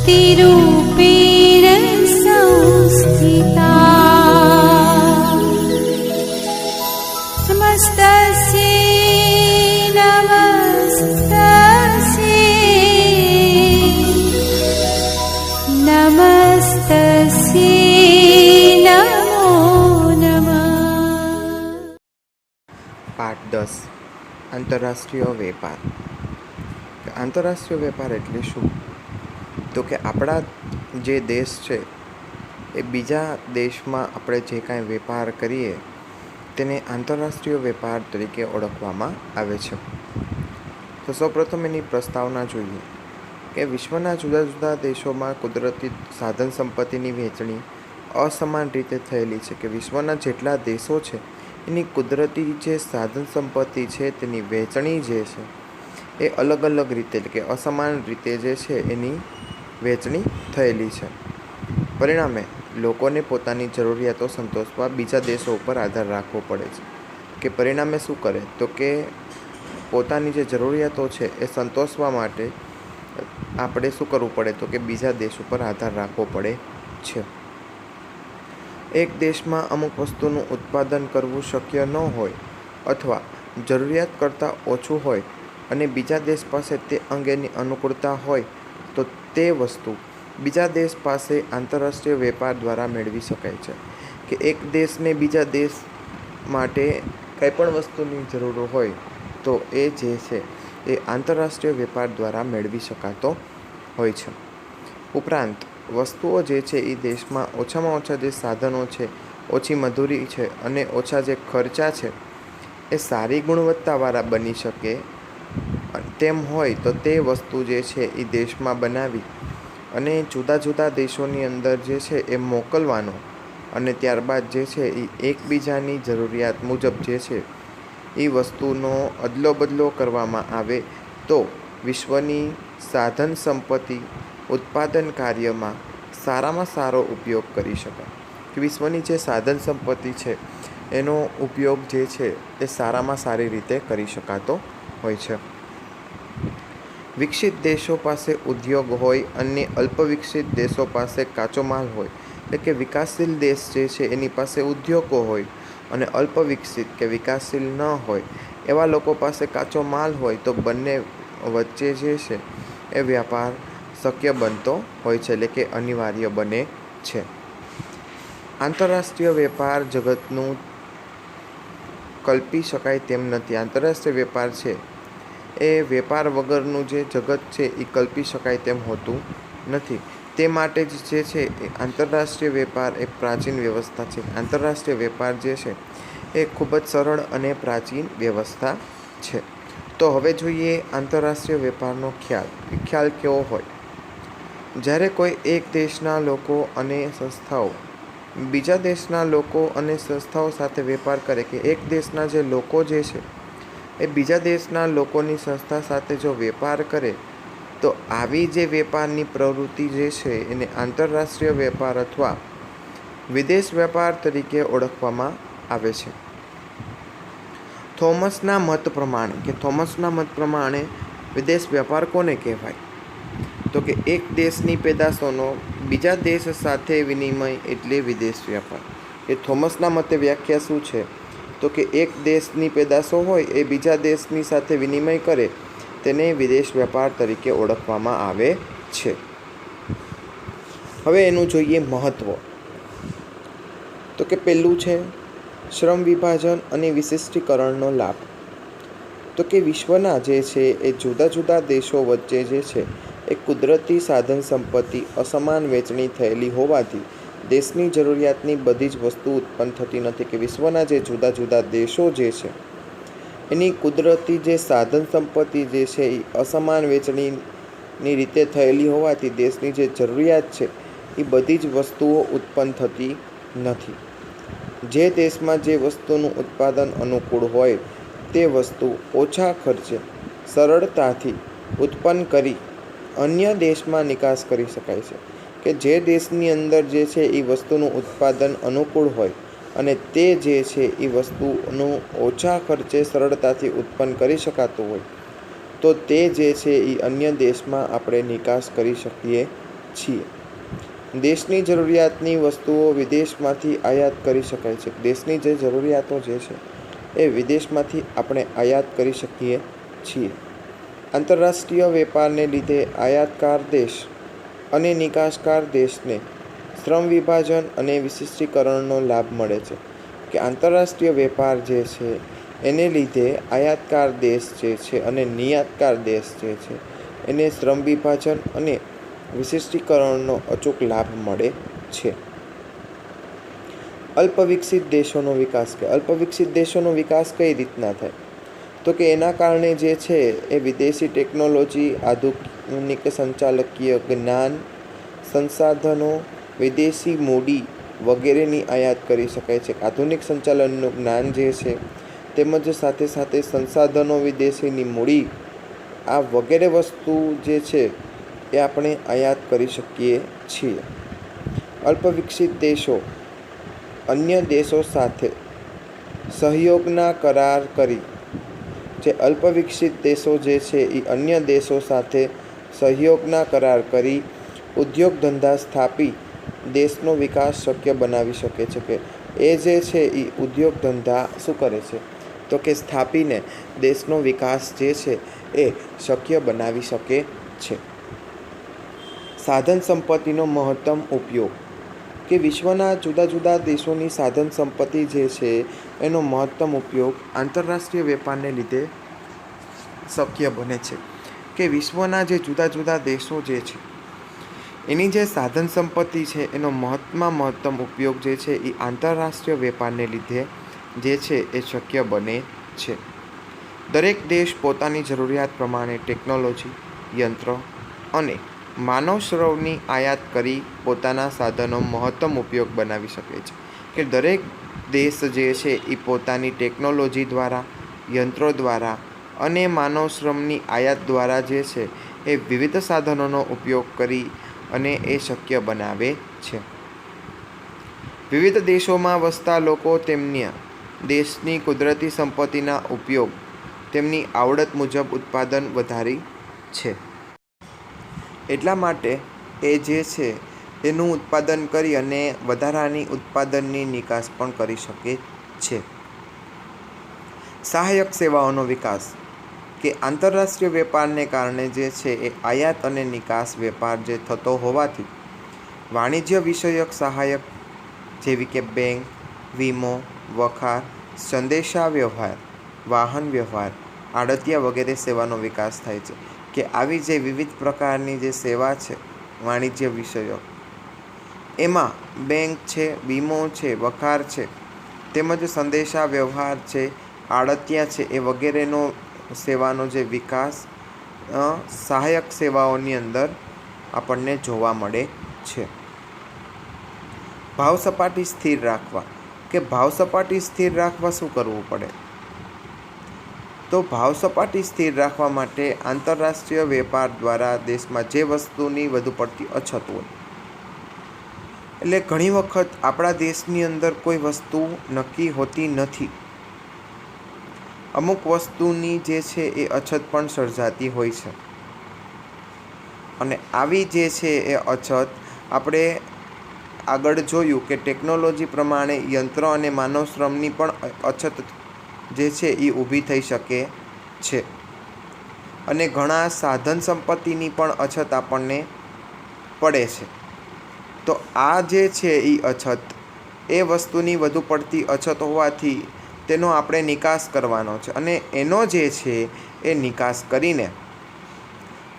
शक्तिरूपेण संस्थिता नमस्तस्यै नमस्तस्यै नमो नमः। પાઠ 10 આંતરરાષ્ટ્રીય વેપાર। આંતરરાષ્ટ્રીય વેપાર એટલે શું? તો કે આપણા જે દેશ છે એ બીજા દેશમાં આપણે જે કાંઈ વેપાર કરીએ તેને આંતરરાષ્ટ્રીય વેપાર તરીકે ઓળખવામાં આવે છે। તો સૌપ્રથમ એની પ્રસ્તાવના જોઈએ કે વિશ્વના જુદા જુદા દેશોમાં કુદરતી સાધન સંપત્તિની વહેંચણી અસમાન રીતે થયેલી છે, કે વિશ્વના જેટલા દેશો છે એની કુદરતી જે સાધન સંપત્તિ છે તેની વહેંચણી જે છે એ અલગ અલગ રીતે એટલે કે અસમાન રીતે જે છે એની વહેંચણી થયેલી છે। પરિણામે લોકોને પોતાની જરૂરિયાતો સંતોષવા બીજા દેશો ઉપર આધાર રાખવો પડે છે, કે પરિણામે શું કરે તો કે પોતાની જે જરૂરિયાતો છે એ સંતોષવા માટે આપણે શું કરવું પડે તો કે બીજા દેશ ઉપર આધાર રાખવો પડે છે। એક દેશમાં અમુક વસ્તુનું ઉત્પાદન કરવું શક્ય ન હોય અથવા જરૂરિયાત કરતાં ઓછું હોય અને બીજા દેશ પાસે તે અંગેની અનુકૂળતા હોય તો તે વસ્તુ બીજા દેશ પાસે આંતરરાષ્ટ્રીય વેપાર દ્વારા મેળવી શકાય છે, કે એક દેશને બીજા દેશ માટે કંઈ પણ વસ્તુની જરૂર હોય તો એ જે છે એ આંતરરાષ્ટ્રીય વેપાર દ્વારા મેળવી શકાતો હોય છે। ઉપરાંત વસ્તુઓ જે છે એ દેશમાં ઓછામાં ઓછા જે સાધનો છે, ઓછી મજૂરી છે અને ઓછા જે ખર્ચા છે એ સારી ગુણવત્તાવાળા બની શકે તેમ હોય તો તે વસ્તુ જે છે એ દેશમાં બનાવી અને જુદા જુદા દેશોની અંદર જે છે એ મોકલવાનો અને ત્યારબાદ જે છે એ એકબીજાની જરૂરિયાત મુજબ જે છે એ વસ્તુનો અદલો બદલો કરવામાં આવે તો વિશ્વની સાધન સંપત્તિ ઉત્પાદન કાર્યમાં સારામાં સારો ઉપયોગ કરી શકાય, કે વિશ્વની જે સાધન સંપત્તિ છે એનો ઉપયોગ જે છે એ સારામાં સારી રીતે કરી શકાતો હોય છે। વિકસિત દેશો પાસે ઉદ્યોગ હોય અને અલ્પ વિકસિત દેશો પાસે કાચો માલ હોય, એટલે કે વિકાસશીલ દેશ જે છે એની પાસે ઉદ્યોગો હોય અને અલ્પ વિકસિત કે વિકાસશીલ ન હોય એવા લોકો પાસે કાચો માલ હોય તો બંને વચ્ચે જે છે એ વ્યાપાર શક્ય બનતો હોય છે, એટલે કે અનિવાર્ય બને છે। આંતરરાષ્ટ્રીય વેપાર જગતનું કલ્પી શકાય તેમ નથી। આંતરરાષ્ટ્રીય વેપાર છે એ વેપાર વગરનું જે જગત છે એ કલ્પી શકાય તેમ હોતું નથી। તે માટે જ જે છે એ આંતરરાષ્ટ્રીય વેપાર એક પ્રાચીન વ્યવસ્થા છે। આંતરરાષ્ટ્રીય વેપાર જે છે એ ખૂબ જ સરળ અને પ્રાચીન વ્યવસ્થા છે। તો હવે જોઈએ આંતરરાષ્ટ્રીય વેપારનો ખ્યાલ કેવો હોય। જ્યારે કોઈ એક દેશના લોકો અને સંસ્થાઓ બીજા દેશના લોકો અને સંસ્થાઓ સાથે વેપાર કરે, કે એક દેશના જે લોકો જે છે એ બીજા દેશના લોકોની સંસ્થા સાથે જો વેપાર કરે તો આવી જે વેપારની પ્રવૃત્તિ જે છે એને આંતરરાષ્ટ્રીય વેપાર અથવા વિદેશ વેપાર તરીકે ઓળખવામાં આવે છે। થોમસના મત પ્રમાણે વિદેશ વેપાર કોને કહેવાય? તો કે એક દેશની પેદાશોનો બીજા દેશ સાથે વિનિમય એટલે વિદેશ વેપાર। એ થોમસના મતે વ્યાખ્યા શું છે તો કે એક દેશની પેદાશો હોય એ બીજા દેશની સાથે વિનિમય કરે તેને વિદેશ વેપાર તરીકે ઓળખવામાં આવે છે। હવે એનું જોઈએ મહત્વ। તો કે પહેલું છે શ્રમ વિભાજન અને વિશિષ્ટીકરણનો લાભ। તો કે વિશ્વના જે છે એ જુદા જુદા દેશો વચ્ચે જે છે એ કુદરતી સાધન સંપત્તિ અસમાન વહેંચણી થયેલી હોવાથી દેશની જરૂરિયાતની બધી જ વસ્તુ ઉત્પન્ન થતી નથી, કે વિશ્વના જે જુદા જુદા દેશો જે છે એની કુદરતી જે સાધન સંપત્તિ જે છે એ અસમાન વહેંચણીની રીતે થયેલી હોવાથી દેશની જે જરૂરિયાત છે એ બધી જ વસ્તુઓ ઉત્પન્ન થતી નથી। જે દેશમાં જે વસ્તુનું ઉત્પાદન અનુકૂળ હોય તે વસ્તુ ઓછા ખર્ચે સરળતાથી ઉત્પન્ન કરી અન્ય દેશમાં નિકાસ કરી શકાય છે, કે જે દેશની અંદર જે છે એ વસ્તુનું ઉત્પાદન અનુકૂળ હોય અને તે જે છે એ વસ્તુનું ઓછા ખર્ચે સરળતાથી ઉત્પન્ન કરી શકાતું હોય તો તે જે છે એ અન્ય દેશમાં આપણે નિકાસ કરી શકીએ છીએ. દેશની જરૂરિયાતની વસ્તુઓ વિદેશમાંથી આયાત કરી શકાય છે. દેશની જે જરૂરિયાતો જે છે એ વિદેશમાંથી આપણે આયાત કરી શકીએ છીએ. આંતરરાષ્ટ્રીય વેપારને લીધે આયાતકાર દેશ અને નિકાસકાર દેશને શ્રમ વિભાજન અને વિશિષ્ટીકરણનો લાભ મળે છે. કે આંતરરાષ્ટ્રીય વેપાર જે છે એને લીધે આયાતકાર દેશ જે છે અને નિયાતકાર દેશ જે છે એને શ્રમ વિભાજન અને વિશિષ્ટીકરણનો અચૂક લાભ મળે છે. અલ્પવિકસિત દેશોનો વિકાસ. કે અલ્પવિકસિત દેશોનો વિકાસ કઈ રીતના થાય? તો કે એના કારણે જે છે એ વિદેશી ટેકનોલોજી, આધુનિક સંચાલકીય જ્ઞાન, સંસાધનો, વિદેશી મૂડી વગેરેની આયાત કરી શકાય છે. આધુનિક સંચાલનનું જ્ઞાન જે છે તેમજ સાથે સાથે સંસાધનો, વિદેશીની મૂડી, આ વગેરે વસ્તુ જે છે એ આપણે આયાત કરી શકીએ છીએ. અલ્પવિકસિત દેશો અન્ય દેશો સાથે સહયોગના કરાર કરી. જે અલ્પવિકસિત દેશો જે છે એ અન્ય દેશો સાથે સહયોગના કરાર કરી ઉદ્યોગ ધંધા સ્થાપી દેશનો વિકાસ શક્ય બનાવી શકે છે. કે એ જે છે એ ઉદ્યોગ ધંધા શું કરે છે? તો કે સ્થાપીને દેશનો વિકાસ જે છે એ શક્ય બનાવી શકે છે. સાધન સંપત્તિનો મહત્તમ ઉપયોગ. કે વિશ્વના જુદા જુદા દેશોની સાધન સંપત્તિ જે છે એનો મહત્તમ ઉપયોગ આંતરરાષ્ટ્રીય વેપારને લીધે શક્ય બને છે. કે વિશ્વના જે જુદા જુદા દેશો જે છે એની જે સાધન સંપત્તિ છે એનો મહત્તમ ઉપયોગ જે છે એ આંતરરાષ્ટ્રીય વેપારને લીધે જે છે એ શક્ય બને છે. દરેક દેશ પોતાની જરૂરિયાત પ્રમાણે ટેકનોલોજી, યંત્ર અને માનવશ્રવની આયાત કરી પોતાના સાધનો મહત્તમ ઉપયોગ બનાવી શકે છે. કે દરેક દેશ જે છે એ પોતાની ટેકનોલોજી દ્વારા, યંત્રો દ્વારા અને માનવશ્રમની આયાત દ્વારા જે છે એ વિવિધ સાધનોનો ઉપયોગ કરી અને એ શક્ય બનાવે છે. વિવિધ દેશોમાં વસતા લોકો તેમની દેશની કુદરતી સંપત્તિના ઉપયોગ તેમની આવડત મુજબ ઉત્પાદન વધારી છે. એટલા માટે એ જે છે એનું ઉત્પાદન કરી અને વધારાની ઉત્પાદનની નિકાસ પણ કરી શકે છે. સહાયક સેવાઓનો વિકાસ. કે આંતરરાષ્ટ્રીય વેપારને કારણે જે છે એ આયાત અને નિકાસ વેપાર જે થતો હોવાથી વાણિજ્ય વિષયક સહાયક જેવી કે બેંક, વીમો, વખાર, સંદેશા વ્યવહાર, વાહન વ્યવહાર, આડતિયા વગેરે સેવાનો વિકાસ થાય છે. કે આવી જે વિવિધ પ્રકારની જે સેવા છે વાણિજ્ય વિષયક, એમાં બેંક છે, વીમો છે, વખાર છે, તેમજ સંદેશા વ્યવહાર છે, આડતિયા છે, એ વગેરેનો સેવાનો જે વિકાસ સહાયક સેવાઓની અંદર આપણને જોવા મળે છે. ભાવ સપાટી સ્થિર રાખવા. કે ભાવ સપાટી સ્થિર રાખવા શું કરવું પડે? તો ભાવ સપાટી સ્થિર રાખવા માટે આંતરરાષ્ટ્રીય વેપાર દ્વારા દેશમાં જે વસ્તુની વધુ પડતી અછત હોય, એટલે ઘણી વખત આપણા દેશની અંદર કોઈ વસ્તુ નક્કી હોતી નથી. અમુક વસ્તુની જે છે એ અછત પણ સર્જાતી હોય છે. અને આવી જે છે એ અછત આપણે આગળ જોયું કે ટેકનોલોજી પ્રમાણે યંત્ર અને માનવ શ્રમની પણ અછત જે છે એ ઊભી થઈ શકે છે. અને ઘણા સાધન સંપત્તિની પણ અછત આપણને પડે છે. તો આ જે છે એ અછત, એ વસ્તુની વધુ પડતી અછત હોવાથી તેનો આપણે નિકાસ કરવાનો છે. અને એનો જે છે એ નિકાસ કરીને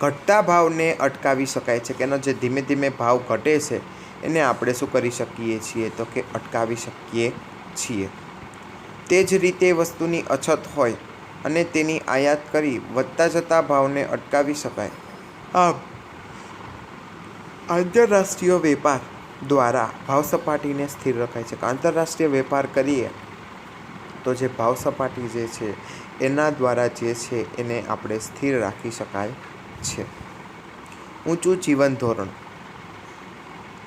ઘટતા ભાવને અટકાવી શકાય છે. કે એનો જે ધીમે ધીમે ભાવ ઘટે છે એને આપણે શું કરી શકીએ છીએ? તો કે અટકાવી શકીએ છીએ. તે જ રીતે વસ્તુની અછત હોય અને તેની આયાત કરી વધતા જતા ભાવને અટકાવી શકાય. આમ આંતરરાષ્ટ્રીય વેપાર દ્વારા ભાવ સપાટીને સ્થિર રખાય છે. આંતરરાષ્ટ્રીય વેપાર કરીએ તો જે ભાવ સપાટી જે છે એના દ્વારા જે છે એને આપણે સ્થિર રાખી શકાય છે. ઊંચું જીવન ધોરણ.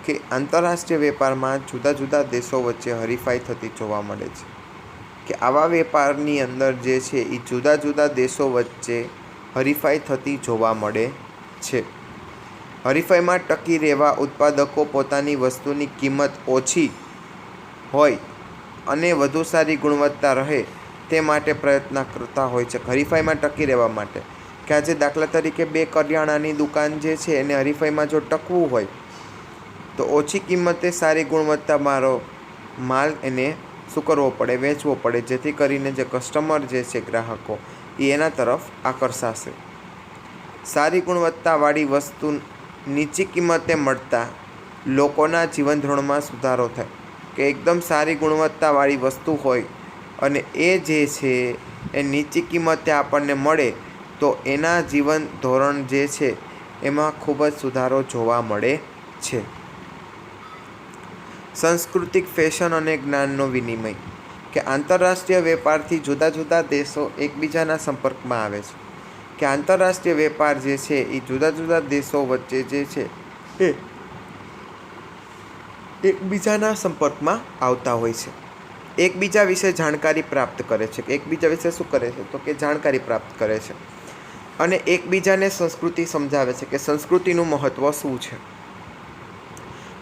કે આંતરરાષ્ટ્રીય વેપારમાં જુદા જુદા દેશો વચ્ચે હરીફાઈ થતી જોવા મળે છે. કે આવા વેપારની અંદર જે છે એ જુદા જુદા દેશો વચ્ચે હરીફાઈ થતી જોવા મળે છે. હરીફાઈમાં ટકી રહેવા ઉત્પાદકો પોતાની વસ્તુની કિંમત ઓછી હોય અને વધુ સારી ગુણવત્તા રહે તે માટે પ્રયત્ન કરતા હોય છે. હરીફાઈમાં ટકી રહેવા માટે કે આજે દાખલા તરીકે 2 કરિયાણાની દુકાન જે છે એને હરીફાઈમાં જો ટકવું હોય તો ઓછી કિંમતે સારી ગુણવત્તાવાળો માલ એને શું કરવો પડે, વેચવો પડે, જેથી કરીને જે કસ્ટમર જે છે ગ્રાહકો એ એના તરફ આકર્ષાશે. સારી ગુણવત્તાવાળી વસ્તુ નીચી કિંમતે મળતા લોકોના જીવન ધોરણમાં સુધારો થાય. કે એકદમ સારી ગુણવત્તાવાળી વસ્તુ હોય અને એ જે છે એ નીચી કિંમતે આપણને મળે તો એના જીવન ધોરણ જે છે એમાં ખૂબ જ સુધારો જોવા મળે છે. સાંસ્કૃતિક, ફેશન અને જ્ઞાનનો વિનિમય કે આંતરરાષ્ટ્રીય વેપારથી જુદા જુદા દેશો એકબીજાના સંપર્કમાં આવે છે. કે આંતરરાષ્ટ્રીય વેપાર જે છે એ જુદા જુદા દેશો વચ્ચે જે છે એ એકબીજાના સંપર્કમાં આવતા હોય છે. એકબીજા વિશે જાણકારી પ્રાપ્ત કરે છે. એકબીજા વિશે શું કરે છે તો કે જાણકારી પ્રાપ્ત કરે છે અને એકબીજાને સંસ્કૃતિ સમજાવે છે કે સંસ્કૃતિનું મહત્ત્વ શું છે.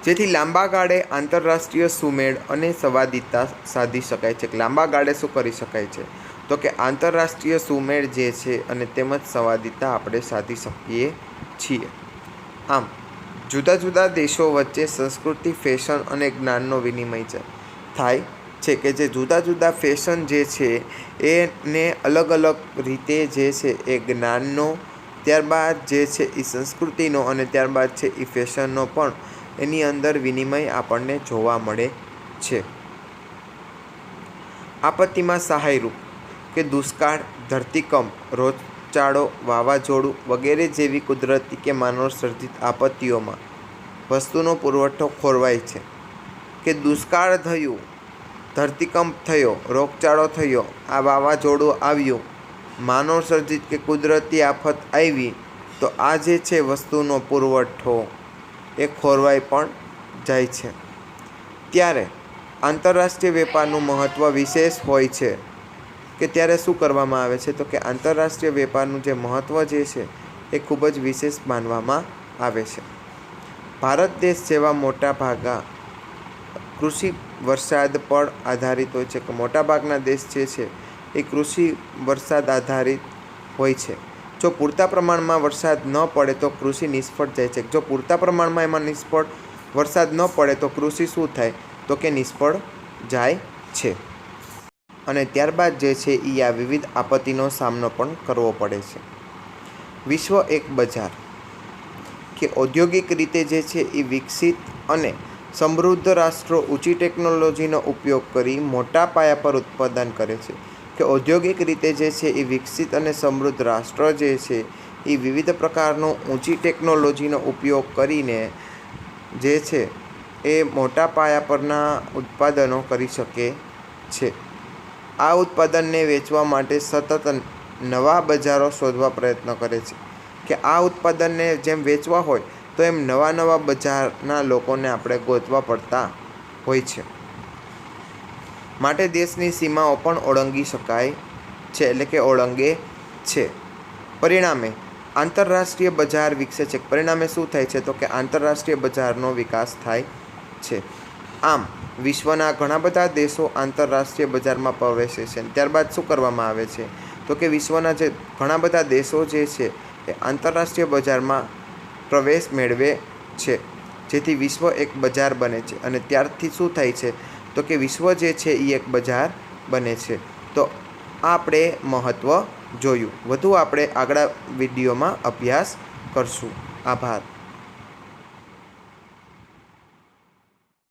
જેથી લાંબા ગાળે આંતરરાષ્ટ્રીય સુમેળ અને સંવાદિતા સાધી શકાય છે. લાંબા ગાળે શું કરી શકાય છે તો કે આંતરરાષ્ટ્રીય સુમેળ જે છે અને તેમજ સંવાદિતા આપણે સાધી શકીએ છીએ. આમ જુદા જુદા દેશો વચ્ચે સંસ્કૃતિ, ફેશન અને જ્ઞાનનો વિનિમય થાય છે. કે જે જુદા જુદા ફેશન જે છે એને અલગ અલગ રીતે જે છે એ જ્ઞાનનો, ત્યારબાદ જે છે એ સંસ્કૃતિનો અને ત્યારબાદ છે એ ફેશનનો પણ એની અંદર વિનિમય આપણને જોવા મળે છે. આપત્તિમાં સહાયરૂપ કે દુષ્કાળ, ધરતીકંપ, રોગચાળો, વાવાઝોડું વગેરે જેવી કુદરતી કે માનવ સર્જિત આપત્તિઓમાં વસ્તુનો પુરવઠો ખોરવાય છે. કે દુષ્કાળ થયું, ધરતીકંપ થયો, રોગચાળો થયો, આ વાવાઝોડું આવ્યું, માનવ સર્જિત કે કુદરતી આફત આવી તો આ જે છે વસ્તુનો પુરવઠો એ ખોરવાઈ પણ જાય છે. ત્યારે આંતરરાષ્ટ્રીય વેપારનું મહત્ત્વ વિશેષ હોય છે. કે ત્યારે શું કરવામાં આવે છે તો કે આંતરરાષ્ટ્રીય વેપારનું જે મહત્ત્વ જે છે એ ખૂબ જ વિશેષ માનવામાં આવે છે. ભારત દેશ જેવા મોટા ભાગના કૃષિ વરસાદ પર આધારિત હોય છે. કે મોટાભાગના દેશ જે છે એ કૃષિ વરસાદ આધારિત હોય છે. જો પૂરતા પ્રમાણમાં વરસાદ ન પડે તો કૃષિ નિષ્ફળ જાય છે. જો પૂરતા પ્રમાણમાં એમાં વરસાદ ન પડે તો કૃષિ શું થાય તો કે નિષ્ફળ જાય છે. અને ત્યારબાદ જે છે એ આ વિવિધ આપત્તિનો સામનો પણ કરવો પડે છે. વિશ્વ એક બજાર કે ઔદ્યોગિક રીતે જે છે એ વિકસિત અને સમૃદ્ધ રાષ્ટ્રો ઊંચી ટેકનોલોજીનો ઉપયોગ કરી મોટા પાયા પર ઉત્પાદન કરે છે. કે ઔદ્યોગિક રીતે જે છે એ વિકસિત અને સમૃદ્ધ રાષ્ટ્ર જે છે એ વિવિધ પ્રકારનો ઊંચી ટેકનોલોજીનો ઉપયોગ કરીને જે છે એ મોટા પાયા પરના ઉત્પાદનો કરી શકે છે. આ ઉત્પાદનને વેચવા માટે સતત નવા બજારો શોધવા પ્રયત્ન કરે છે. કે આ ઉત્પાદનને જેમ વેચવા હોય તો એમ નવા નવા બજારના લોકોને આપણે ગોતવા પડતા હોય છે. માટે દેશની સીમાઓ પણ ઓળંગી શકાય છે, એટલે કે ઓળંગે છે. પરિણામે આંતરરાષ્ટ્રીય બજાર વિકસે છે. પરિણામે શું થાય છે તો કે આંતરરાષ્ટ્રીય બજારનો વિકાસ થાય છે. આમ વિશ્વના ઘણા બધા દેશો આંતરરાષ્ટ્રીય બજારમાં પ્રવેશે છે. ત્યારબાદ શું કરવામાં આવે છે તો કે વિશ્વના જે ઘણા બધા દેશો જે છે એ આંતરરાષ્ટ્રીય બજારમાં પ્રવેશ મેળવે છે. જેથી વિશ્વ એક બજાર બને છે. અને ત્યારથી શું થાય છે તો કે વિશ્વ જે છે એ એક બજાર બને છે. તો આ આપણે મહત્ત્વ જોયું. વધુ આપણે આગળ વિડીયોમાં અભ્યાસ કરશું. આભાર.